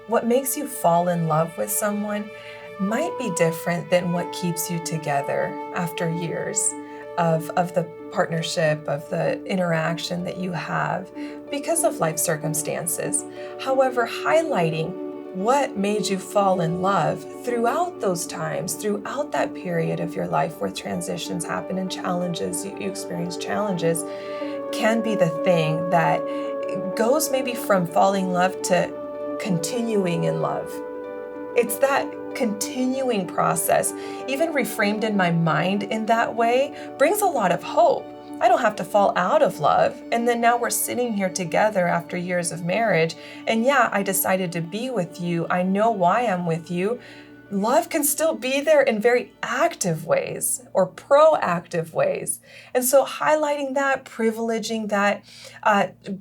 What makes you fall in love with someone might be different than what keeps you together after years of the partnership, of the interaction that you have because of life circumstances. However, highlighting what made you fall in love throughout those times, throughout that period of your life where transitions happen and challenges, you experience challenges, can be the thing that goes maybe from falling in love to continuing in love. It's that continuing process, even reframed in my mind in that way, brings a lot of hope. I don't have to fall out of love. And then now we're sitting here together after years of marriage. And yeah, I decided to be with you. I know why I'm with you. Love can still be there in very active ways or proactive ways. And so highlighting that, privileging that,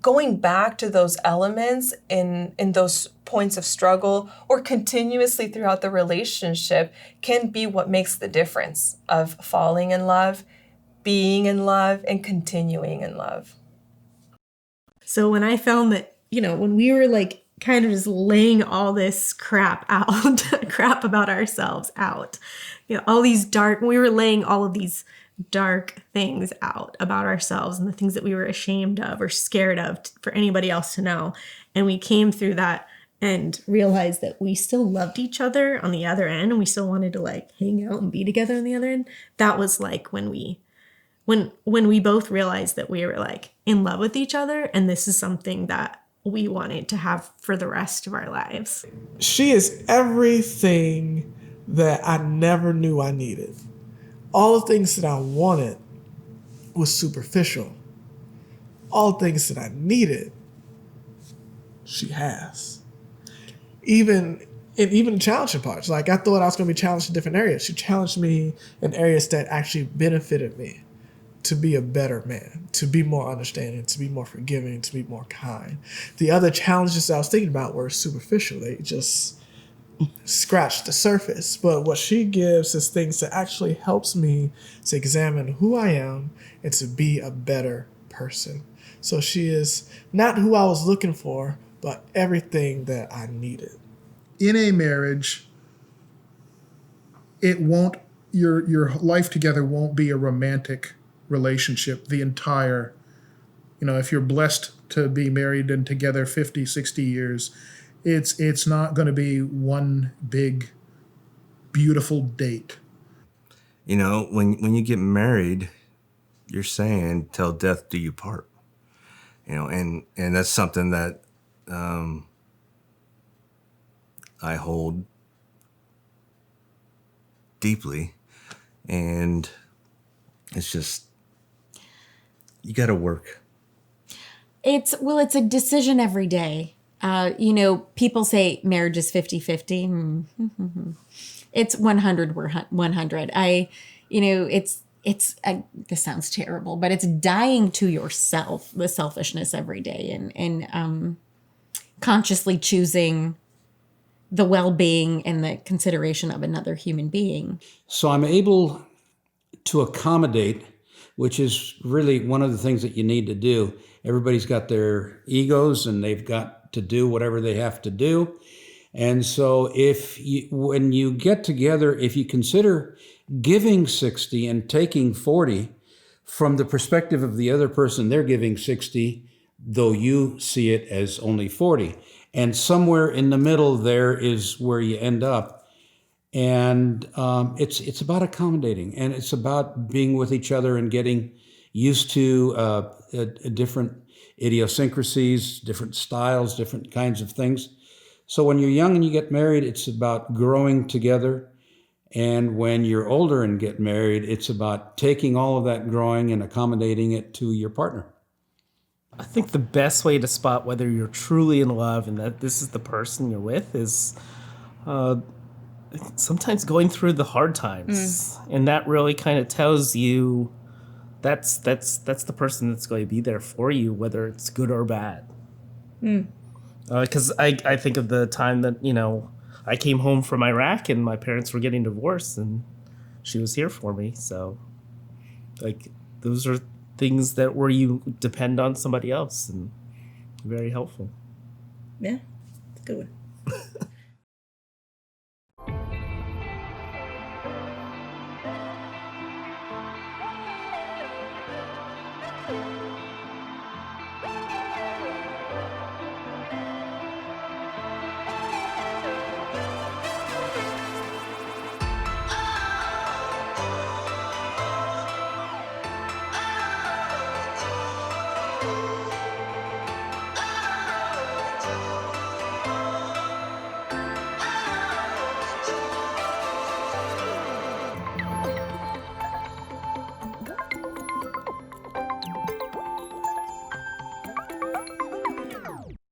going back to those elements in those points of struggle or continuously throughout the relationship can be what makes the difference of falling in love, being in love, and continuing in love. So when I found that, when we were like kind of just laying all this crap out, crap about ourselves out, all these we were laying all of these dark things out about ourselves and the things that we were ashamed of or scared of for anybody else to know. And we came through that and realized that we still loved each other on the other end and we still wanted to like hang out and be together on the other end. That was like when we both realized that we were like in love with each other and this is something that we wanted to have for the rest of our lives. She is everything that I never knew I needed. All the things that I wanted was superficial. All the things that I needed, she has. Even challenging parts. Like I thought I was going to be challenged in different areas. She challenged me in areas that actually benefited me to be a better man, to be more understanding, to be more forgiving, to be more kind. The other challenges I was thinking about were superficial. They just scratched the surface. But what she gives is things that actually helps me to examine who I am and to be a better person. So she is not who I was looking for, but everything that I needed. In a marriage, it won't, your life together won't be a romantic relationship the entire, if you're blessed to be married and together 50, 60 years, it's not going to be one big, beautiful date. When you get married, you're saying, till death do you part. And that's something that I hold deeply. And it's just, you got to work. It's a decision every day. People say marriage is 50-50. It's 100, we're 100. This sounds terrible, but it's dying to yourself, the selfishness every day and consciously choosing the well-being and the consideration of another human being. So I'm able to accommodate, which is really one of the things that you need to do. Everybody's got their egos and they've got to do whatever they have to do. And so when you get together, if you consider giving 60 and taking 40 from the perspective of the other person, they're giving 60, though you see it as only 40. And somewhere in the middle there is where you end up. And it's about accommodating, and it's about being with each other and getting used to different idiosyncrasies, different styles, different kinds of things. So when you're young and you get married, it's about growing together. And when you're older and get married, it's about taking all of that growing and accommodating it to your partner. I think the best way to spot whether you're truly in love and that this is the person you're with is sometimes going through the hard times. And that really kind of tells you that's the person that's going to be there for you, whether it's good or bad. Because I think of the time that, I came home from Iraq and my parents were getting divorced and she was here for me. So, those are things that where you depend on somebody else and very helpful. Yeah, it's a good one.